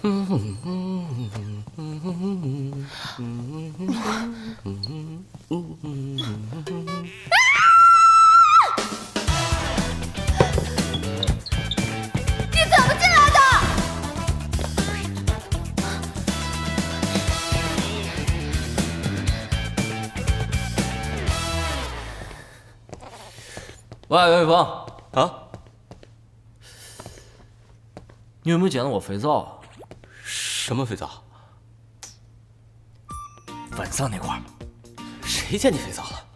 喂，袁宇峰啊，你有没有捡到我肥皂啊？什么肥皂？晚上那块儿。谁捡你肥皂了？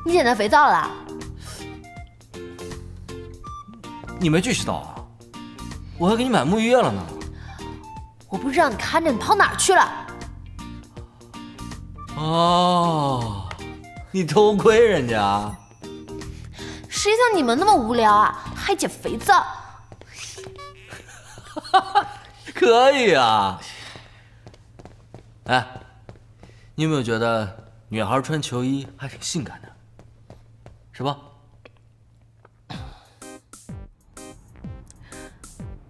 你捡到肥皂了？你没注意到啊？我还给你买沐浴液了呢。我不是让你看着，你跑哪儿去了？哦，你偷窥人家？谁像你们那么无聊啊？还捡肥皂？可以啊。哎，你有没有觉得女孩穿球衣还挺性感的，是吧？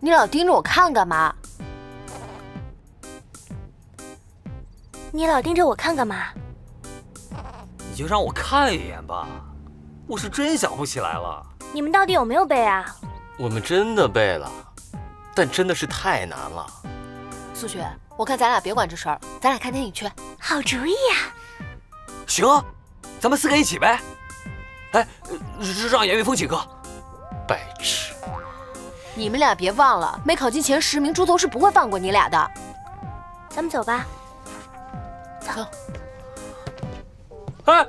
你老盯着我看干嘛？你老盯着我看干嘛？你就让我看一眼吧，我是真想不起来了。你们到底有没有背啊？我们真的背了，但真的是太难了。苏雪，我看咱俩别管这事儿，咱俩看电影去。好主意呀！行啊，咱们4个一起呗。哎，让严云峰请客。白痴！你们俩别忘了，没考进前10名，猪头是不会放过你俩的。咱们走吧。走。哎，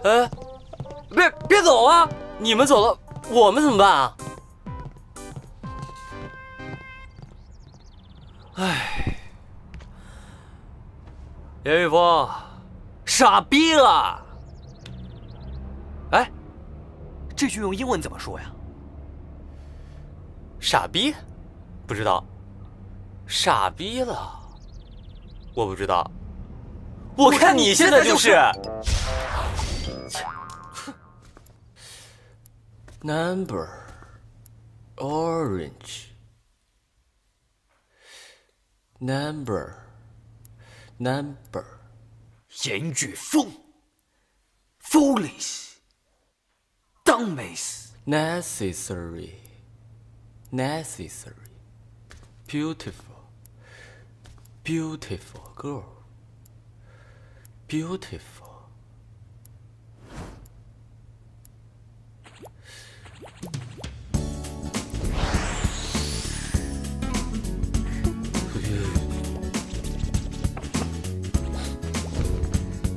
别走啊！你们走了，我们怎么办啊？哎，严云峰，傻逼了！哎，这句用英文怎么说呀？傻逼？不知道。傻逼了？我不知道。我看你现在就是。Number orange number 严宇峰 ，foolish dumbass necessary beautiful girl beautiful。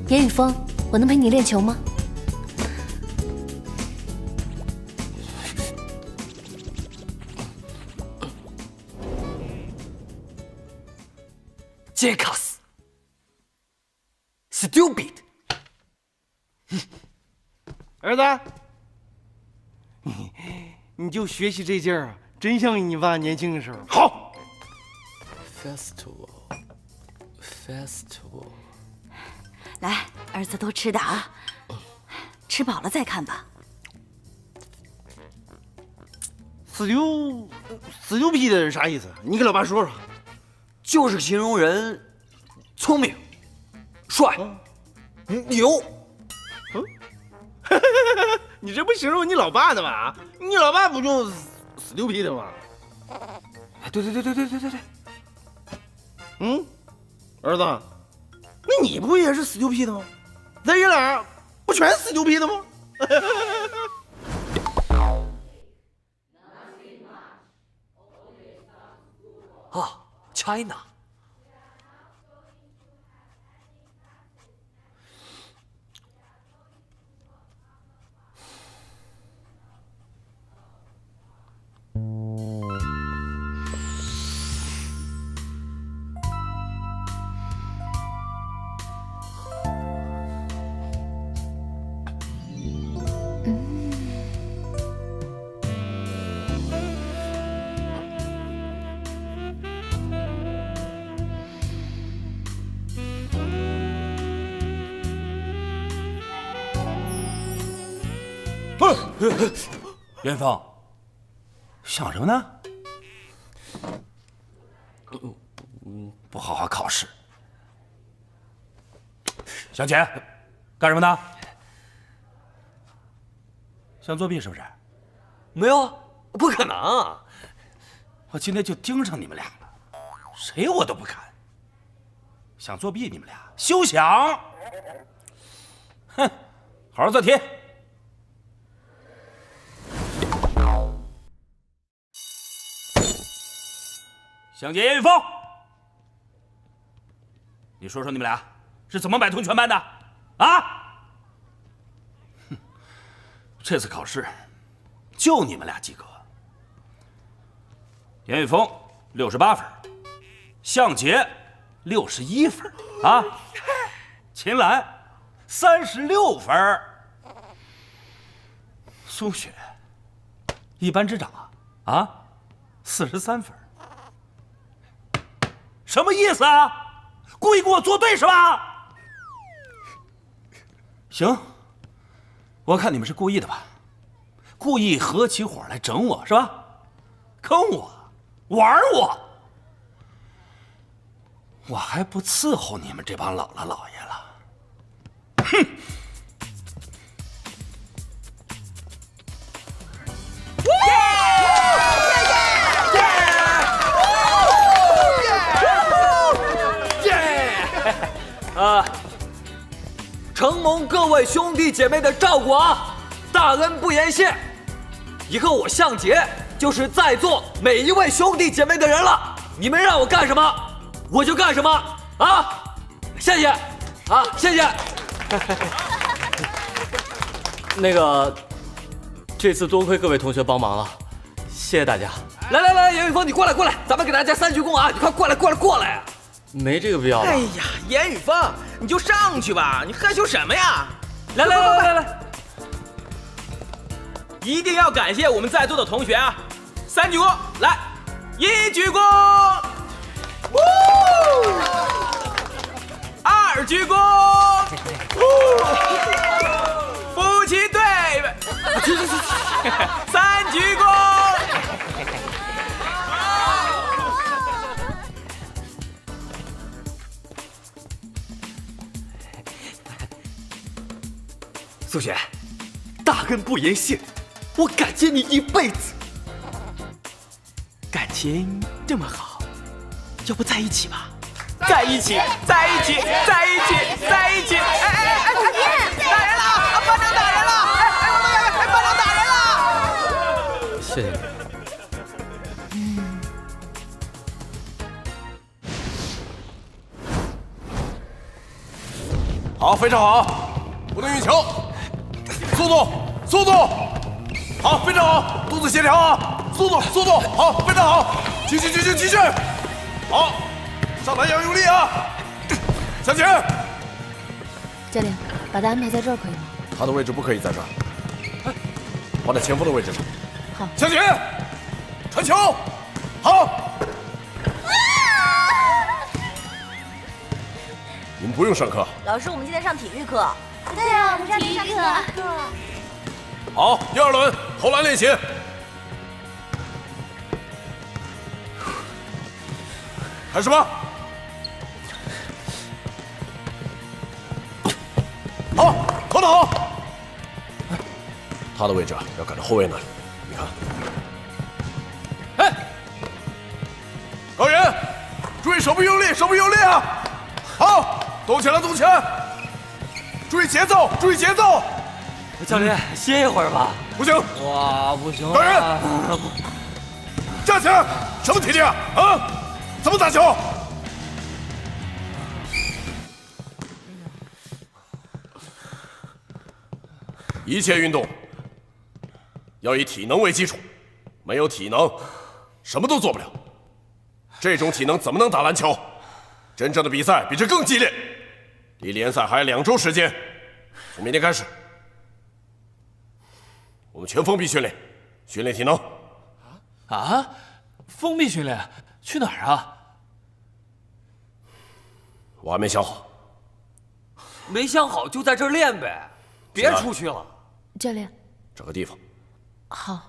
严宇峰，我能陪你练球吗？杰卡斯 ，stupid。儿子，你就学习这劲儿啊，真像你爸年轻的时候。好。Festival。 来，儿子多吃点啊，吃饱了再看吧。死牛逼的是啥意思？你给老爸说说。就是形容人聪明、帅、牛。你这不形容你老爸的吗？你老爸不就死牛逼的吗？哎，对。儿子，那你不也是死牛逼的吗？咱爷俩不全死牛逼的吗？啊 ，China。元芳，想什么呢？不好好考试。小姐，干什么呢？想作弊是不是？没有，不可能。我今天就盯上你们俩了，谁我都不看。想作弊，你们俩休想！哼，好好做题。香姐、严玉峰，你说说你们俩是怎么买通全班的？啊？哼，这次考试就你们俩及格。严玉峰68分，向杰61分啊，秦岚36分，苏雪一班之长啊43分，什么意思啊？故意跟我作对是吧？行，我看你们是故意的吧，故意合起伙来整我是吧？坑我。玩我，我还不伺候你们这帮姥姥姥爷了！哼！承蒙各位兄弟姐妹的照顾啊，大恩不言谢。以后我向杰就是在座每一位兄弟姐妹的人了，你们让我干什么，我就干什么啊！谢谢，啊，谢谢。那个，这次多亏各位同学帮忙了，谢谢大家。来，严玉峰，你过来，咱们给大家3鞠躬啊！你快过来！没这个必要吧？哎呀，严雨峰，你就上去吧，你害羞什么呀？来，一定要感谢我们在座的同学啊！3鞠躬，来，1鞠躬，2鞠躬，夫妻对，3鞠躬。苏雪，大恩不言谢，我感激你一辈子。感情这么好，要不在一起吧？在一起！哎！大人了！班长打人了！班长打人了！谢谢你。好，非常好，不能运球，速度，好，非常好，动作协调啊，速度，好，非常好，继续，好，上篮要用力啊，向前。教练，把他安排在这儿可以吗？他的位置不可以在这儿，放在前锋的位置上。好，向前，传球，好。你们不用上课。老师，我们今天上体育课。对啊，我们上体育课。好，第2轮投篮练习。开始吧。好，投得好。他的位置要赶到后卫那里，你看。哎，高原，注意手部用力啊！好，动起来！注意节奏！教练，歇一会儿吧。不行！哇，不行！高原，站起来！什么体力啊？啊？怎么打球？一切运动要以体能为基础，没有体能，什么都做不了。这种体能怎么能打篮球？真正的比赛比这更激烈，离联赛还有2周时间。从明天开始，我们全封闭训练体能。啊？封闭训练？去哪儿啊？我还没想好。没想好就在这儿练呗，别出去了。教练，找个地方。好。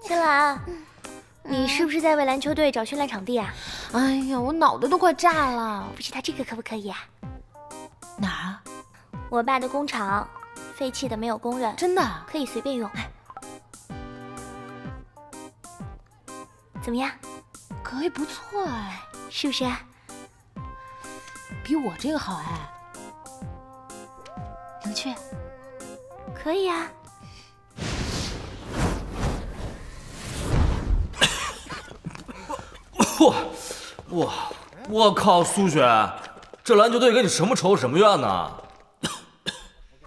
新兰，你是不是在为篮球队找训练场地啊？哎呀，我脑袋都快炸了。不知道这个可不可以啊？哪儿啊？我爸的工厂废弃的没有工人，真的？可以随便用。怎么样？可以，不错哎，是不是？比我这个好哎。能去？可以啊。我靠，苏雪，这篮球队跟你什么仇什么怨呢？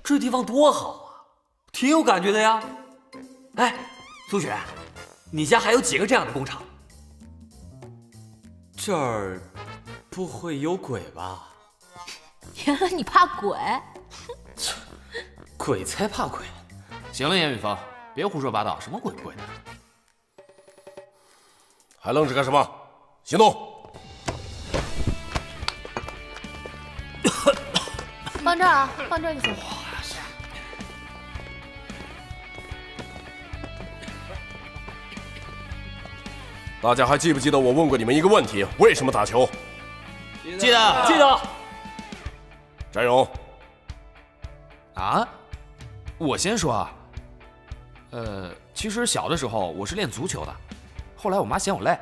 这地方多好啊，挺有感觉的呀。哎，苏雪，你家还有几个这样的工厂？这儿不会有鬼吧？原来你怕鬼？鬼才怕鬼！行了，严雨峰，别胡说八道，什么鬼不鬼的？还愣着干什么？行动！放这儿啊，放这儿就行。大家还记不记得我问过你们一个问题？为什么打球？记得。翟勇，啊？我先说啊。其实小的时候我是练足球的，后来我妈嫌我累，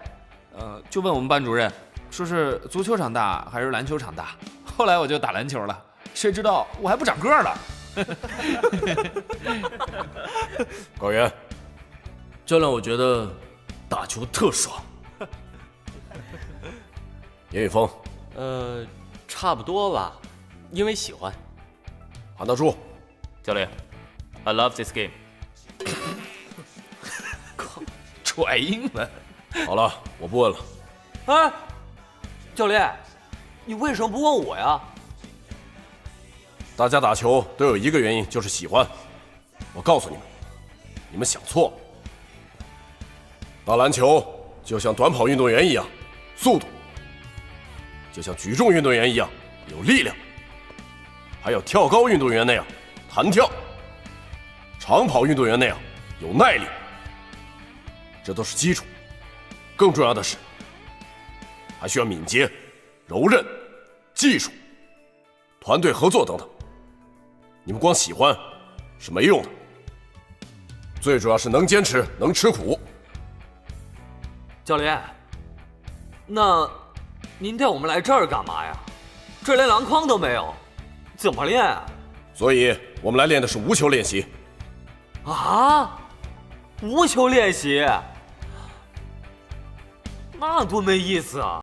就问我们班主任，说是足球场大还是篮球场大。后来我就打篮球了，谁知道我还不长个儿了。高原，教练，我觉得打球特爽。严雨峰，差不多吧，因为喜欢。韩道柱，教练 ，I love this game。拽英文。好了，我不问了。哎，教练，你为什么不问我呀？大家打球都有一个原因，就是喜欢。我告诉你们，你们想错了。打篮球就像短跑运动员一样，速度；就像举重运动员一样，有力量；还有跳高运动员那样弹跳；长跑运动员那样有耐力。这都是基础，更重要的是，还需要敏捷、柔韧、技术、团队合作等等。你们光喜欢是没用的，最主要是能坚持，能吃苦。教练，那您带我们来这儿干嘛呀？这连篮筐都没有，怎么练啊？所以我们来练的是无球练习。啊？无球练习？那多没意思啊！